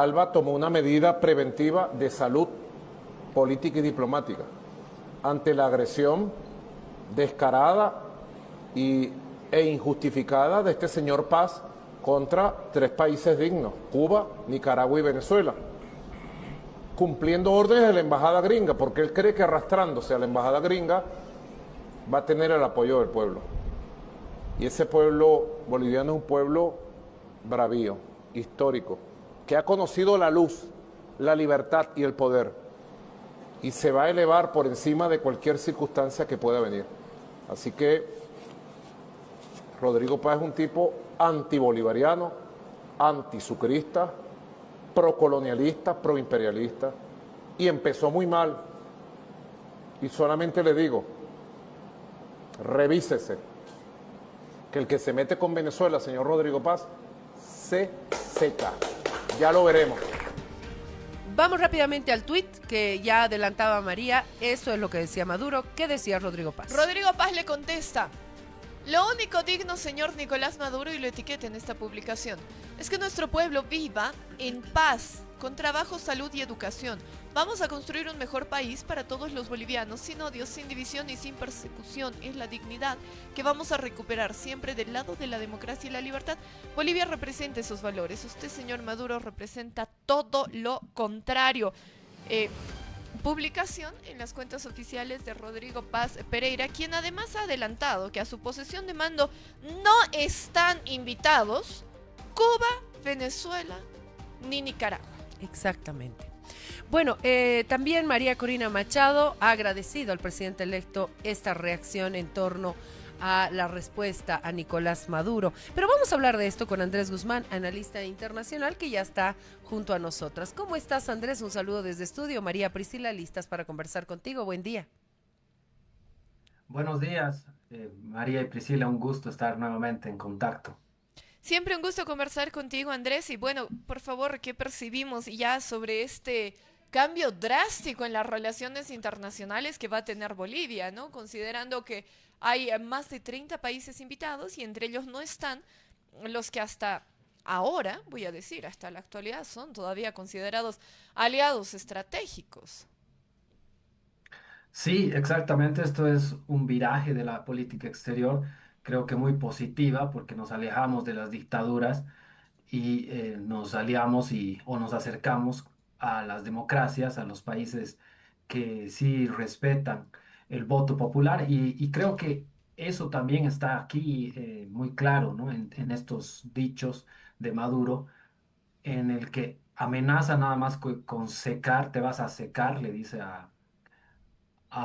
Alba tomó una medida preventiva de salud política y diplomática ante la agresión descarada e injustificada de este señor Paz contra tres países dignos, Cuba, Nicaragua y Venezuela, cumpliendo órdenes de la embajada gringa, porque él cree que arrastrándose a la embajada gringa va a tener el apoyo del pueblo. Y ese pueblo boliviano es un pueblo bravío, histórico, que ha conocido la luz, la libertad y el poder, y se va a elevar por encima de cualquier circunstancia que pueda venir. Así que Rodrigo Paz es un tipo antibolivariano, antisucrista, procolonialista, proimperialista, y empezó muy mal. Y solamente le digo, revísese, que el que se mete con Venezuela, señor Rodrigo Paz, se seca. Ya lo veremos. Vamos rápidamente al tuit que ya adelantaba María. Eso es lo que decía Maduro. ¿Qué decía Rodrigo Paz? Rodrigo Paz le contesta: lo único digno, señor Nicolás Maduro, y lo etiqueta en esta publicación, es que nuestro pueblo viva en paz, con trabajo, salud y educación. Vamos a construir un mejor país para todos los bolivianos, sin odio, sin división y sin persecución. Es la dignidad que vamos a recuperar siempre del lado de la democracia y la libertad. Bolivia representa esos valores. Usted, señor Maduro, representa todo lo contrario. Publicación en las cuentas oficiales de Rodrigo Paz Pereira, quien además ha adelantado que a su posesión de mando no están invitados Cuba, Venezuela ni Nicaragua. Exactamente. Bueno, también María Corina Machado ha agradecido al presidente electo esta reacción en torno a la respuesta a Nicolás Maduro. Pero vamos a hablar de esto con Andrés Guzmán, analista internacional, que ya está junto a nosotras. ¿Cómo estás, Andrés? Un saludo desde estudio. María Priscila, listas para conversar contigo. Buen día. Buenos días, María y Priscila, un gusto estar nuevamente en contacto. Siempre un gusto conversar contigo, Andrés. Y bueno, por favor, ¿qué percibimos ya sobre este cambio drástico en las relaciones internacionales que va a tener Bolivia, ¿no? Considerando que hay más de 30 países invitados y entre ellos no están los que hasta ahora, voy a decir, hasta la actualidad son todavía considerados aliados estratégicos. Sí, exactamente, esto es un viraje de la política exterior, creo que muy positiva porque nos alejamos de las dictaduras y nos aliamos o nos acercamos a las democracias, a los países que sí respetan el voto popular y creo que eso también está aquí muy claro, ¿no? En estos dichos de Maduro, en el que amenaza nada más con secar, te vas a secar, le dice a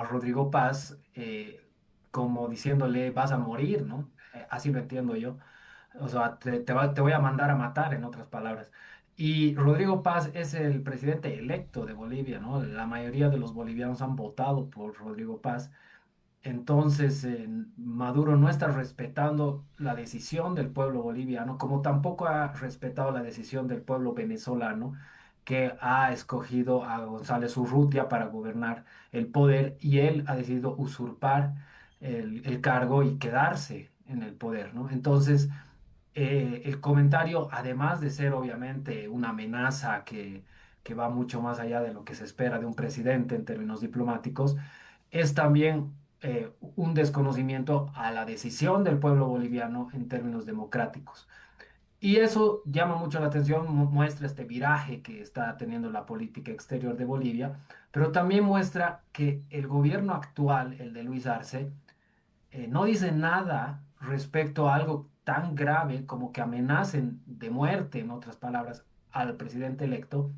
Rodrigo Paz, como diciéndole vas a morir, ¿no? Así lo entiendo yo. O sea, te voy a mandar a matar, en otras palabras. Y Rodrigo Paz es el presidente electo de Bolivia, ¿no? La mayoría de los bolivianos han votado por Rodrigo Paz. Entonces, Maduro no está respetando la decisión del pueblo boliviano, como tampoco ha respetado la decisión del pueblo venezolano, que ha escogido a González Urrutia para gobernar el poder y él ha decidido usurpar el cargo y quedarse en el poder, ¿no? Entonces, el comentario, además de ser obviamente una amenaza que va mucho más allá de lo que se espera de un presidente en términos diplomáticos, es también un desconocimiento a la decisión del pueblo boliviano en términos democráticos. Y eso llama mucho la atención, muestra este viraje que está teniendo la política exterior de Bolivia, pero también muestra que el gobierno actual, el de Luis Arce, no dice nada respecto a algo tan grave como que amenacen de muerte, en otras palabras, al presidente electo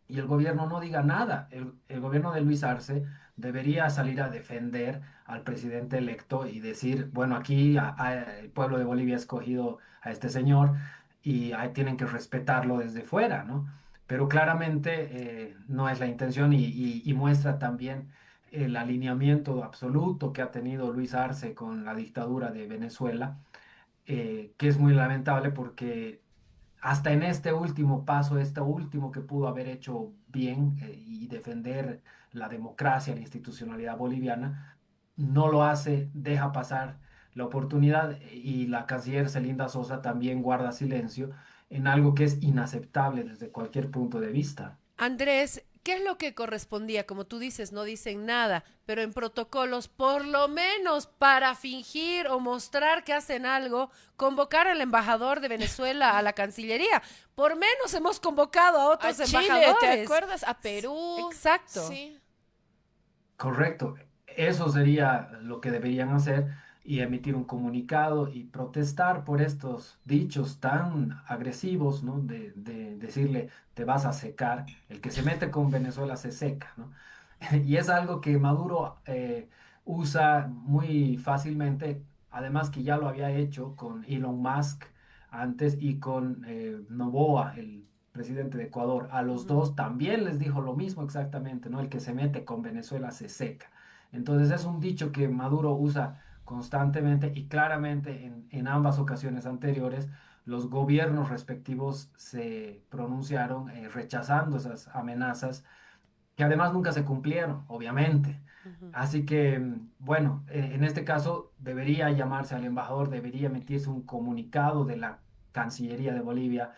y el gobierno no diga nada. El gobierno de Luis Arce debería salir a defender al presidente electo y decir, bueno, aquí el pueblo de Bolivia ha escogido a este señor y ahí tienen que respetarlo desde fuera, ¿no? Pero claramente no es la intención y muestra también el alineamiento absoluto que ha tenido Luis Arce con la dictadura de Venezuela, que es muy lamentable porque hasta en este último paso, este último que pudo haber hecho bien y defender la democracia, la institucionalidad boliviana, no lo hace, deja pasar la oportunidad y la canciller Celinda Sosa también guarda silencio en algo que es inaceptable desde cualquier punto de vista. Andrés, ¿qué es lo que correspondía? Como tú dices, no dicen nada, pero en protocolos, por lo menos para fingir o mostrar que hacen algo, convocar al embajador de Venezuela a la Cancillería. Por menos hemos convocado a A otros Chile, ¿te embajadores. acuerdas? A Perú. Exacto. Sí. Correcto, eso sería lo que deberían hacer y emitir un comunicado y protestar por estos dichos tan agresivos, ¿no? De decirle te vas a secar, el que se mete con Venezuela se seca, ¿no? Y es algo que Maduro usa muy fácilmente, además que ya lo había hecho con Elon Musk antes y con Noboa, el presidente de Ecuador. A los Ujú. dos también les dijo lo mismo exactamente, ¿no? El que se mete con Venezuela se seca. Entonces es un dicho que Maduro usa constantemente y claramente en ambas ocasiones anteriores los gobiernos respectivos se pronunciaron rechazando esas amenazas que además nunca se cumplieron, obviamente. Ujú. Así que, bueno, en este caso debería llamarse al embajador, debería emitirse un comunicado de la Cancillería de Bolivia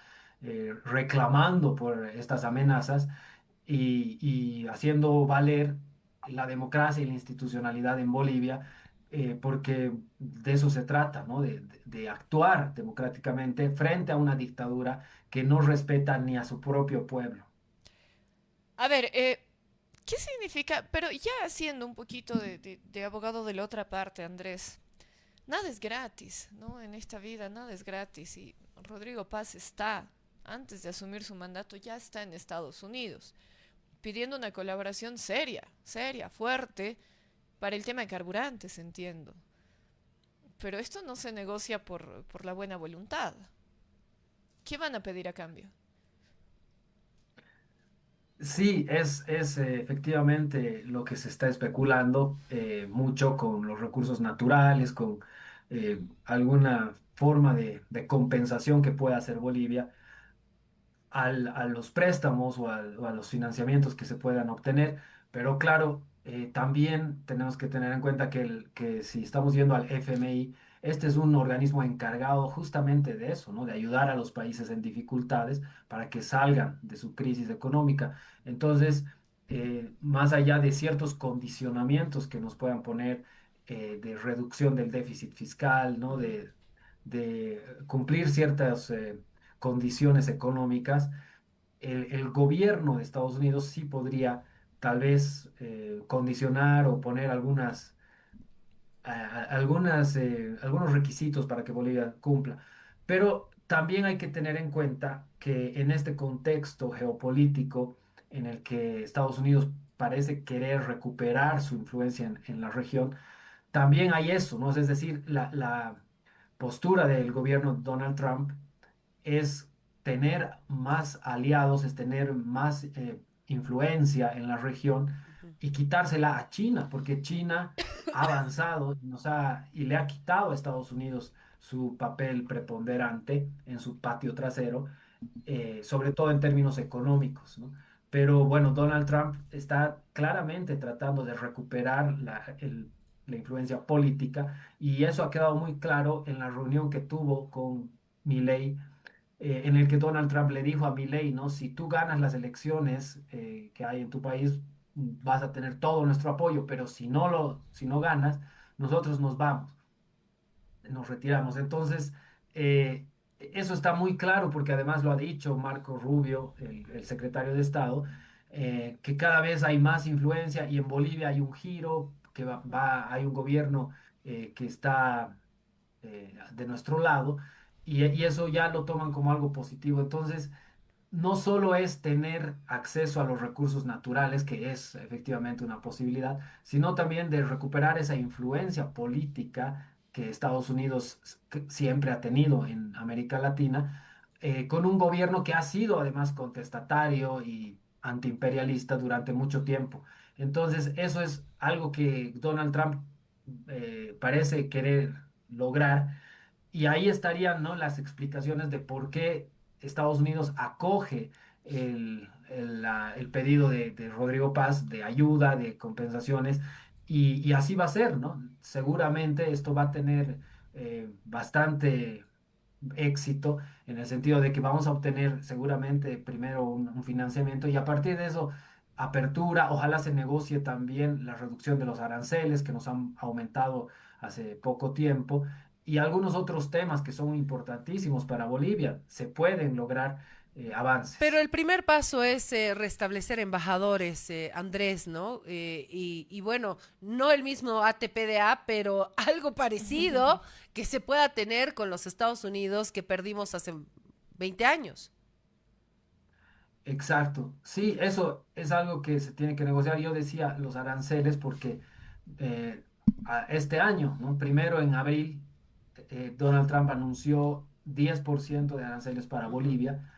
reclamando por estas amenazas y haciendo valer la democracia y la institucionalidad en Bolivia, porque de eso se trata, ¿no? De actuar democráticamente frente a una dictadura que no respeta ni a su propio pueblo. A ver, ¿qué significa? Pero ya siendo un poquito de abogado de la otra parte, Andrés. Nada es gratis, ¿no? En esta vida nada es gratis y Rodrigo Paz está, antes de asumir su mandato, ya está en Estados Unidos, pidiendo una colaboración seria, seria, fuerte, para el tema de carburantes, entiendo. Pero esto no se negocia por la buena voluntad. ¿Qué van a pedir a cambio? Sí, es efectivamente lo que se está especulando mucho con los recursos naturales, con alguna forma de compensación que pueda hacer Bolivia a los préstamos o a los financiamientos que se puedan obtener, pero claro, también tenemos que tener en cuenta que si estamos yendo al FMI, este es un organismo encargado justamente de eso, ¿no? De ayudar a los países en dificultades para que salgan de su crisis económica. Entonces, más allá de ciertos condicionamientos que nos puedan poner de reducción del déficit fiscal, ¿no? Ujú. De cumplir ciertas condiciones económicas, el gobierno de Estados Unidos sí podría tal vez condicionar o poner algunos requisitos para que Bolivia cumpla. Pero también hay que tener en cuenta que en este contexto geopolítico en el que Estados Unidos parece querer recuperar su influencia en la región, también hay eso, ¿no? Es decir, la postura del gobierno de Donald Trump es tener más aliados, es tener más influencia en la región Ujú. y quitársela a China, porque China ha avanzado y le ha quitado a Estados Unidos su papel preponderante en su patio trasero, sobre todo en términos económicos, ¿no? Pero bueno, Donald Trump está claramente tratando de recuperar la influencia política y eso ha quedado muy claro en la reunión que tuvo con Milley, en el que Donald Trump le dijo a Milley, ¿no? Si tú ganas las elecciones que hay en tu país, vas a tener todo nuestro apoyo, pero si no ganas, nosotros nos vamos, nos retiramos. Entonces, eso está muy claro porque además lo ha dicho Marco Rubio, el secretario de Estado, que cada vez hay más influencia y en Bolivia hay un giro, hay un gobierno que está de nuestro lado y eso ya lo toman como algo positivo. Entonces, no solo es tener acceso a los recursos naturales, que es efectivamente una posibilidad, sino también de recuperar esa influencia política que Estados Unidos siempre ha tenido en América Latina, con un gobierno que ha sido además contestatario y antiimperialista durante mucho tiempo. Entonces, eso es algo que Donald Trump parece querer lograr y ahí estarían, ¿no? Las explicaciones de por qué Estados Unidos acoge el pedido de Rodrigo Paz de ayuda, de compensaciones, y así va a ser, ¿no? Seguramente esto va a tener bastante éxito, en el sentido de que vamos a obtener seguramente primero un financiamiento y a partir de eso apertura, ojalá se negocie también la reducción de los aranceles que nos han aumentado hace poco tiempo y algunos otros temas que son importantísimos para Bolivia. Se pueden lograr Pero avances. el primer paso es restablecer embajadores, Andrés, ¿no? Y bueno, no el mismo ATPDA, pero algo parecido que se pueda tener con los Estados Unidos que perdimos hace 20 años. Exacto. Sí, eso es algo que se tiene que negociar. Yo decía los aranceles porque eh, este año, ¿no? Primero en abril, Donald Trump anunció 10% de aranceles para Ujú. Bolivia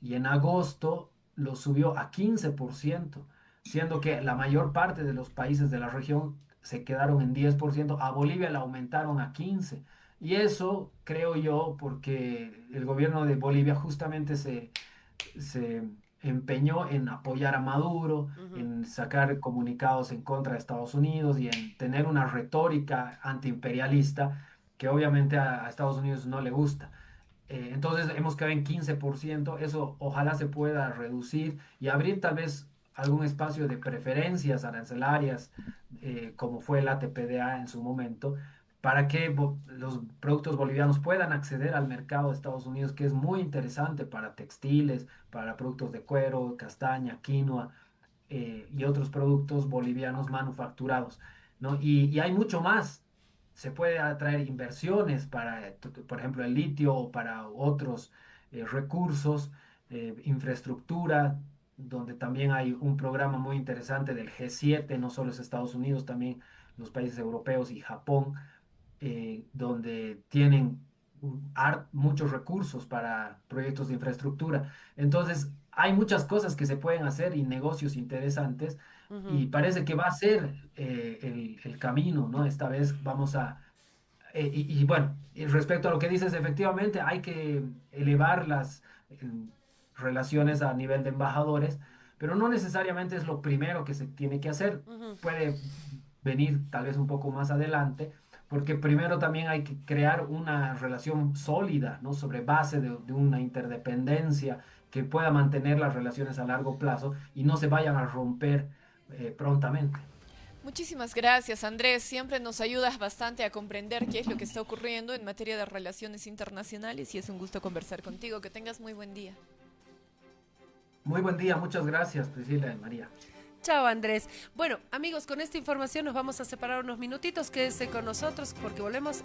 y en agosto lo subió a 15%, siendo que la mayor parte de los países de la región se quedaron en 10%. A Bolivia la aumentaron a 15%. Y eso creo yo porque el gobierno de Bolivia justamente se empeñó en apoyar a Maduro, Ujú. en sacar comunicados en contra de Estados Unidos y en tener una retórica antiimperialista que obviamente a Estados Unidos no le gusta. Entonces hemos quedado en 15%, eso ojalá se pueda reducir y abrir tal vez algún espacio de preferencias arancelarias, como fue el ATPDA en su momento, para que los productos bolivianos puedan acceder al mercado de Estados Unidos, que es muy interesante para textiles, para productos de cuero, castaña, quinoa, y otros productos bolivianos manufacturados, ¿no? Y hay mucho más. Se puede atraer inversiones para, por ejemplo, el litio o para otros recursos, infraestructura, donde también hay un programa muy interesante del G7, no solo es Estados Unidos, también los países europeos y Japón, donde tienen muchos recursos para proyectos de infraestructura. Entonces, hay muchas cosas que se pueden hacer y negocios interesantes Ujú. y parece que va a ser el camino, ¿no? Esta vez vamos a... y bueno, y respecto a lo que dices, efectivamente hay que elevar las relaciones a nivel de embajadores, pero no necesariamente es lo primero que se tiene que hacer. Ujú. Puede venir tal vez un poco más adelante, porque primero también hay que crear una relación sólida, ¿no? Sobre base de una interdependencia que pueda mantener las relaciones a largo plazo y no se vayan a romper prontamente. Muchísimas gracias, Andrés. Siempre nos ayudas bastante a comprender qué es lo que está ocurriendo en materia de relaciones internacionales y es un gusto conversar contigo. Que tengas muy buen día. Muy buen día, muchas gracias, Priscila y María. Chao, Andrés. Bueno, amigos, con esta información nos vamos a separar unos minutitos. Quédese con nosotros porque volvemos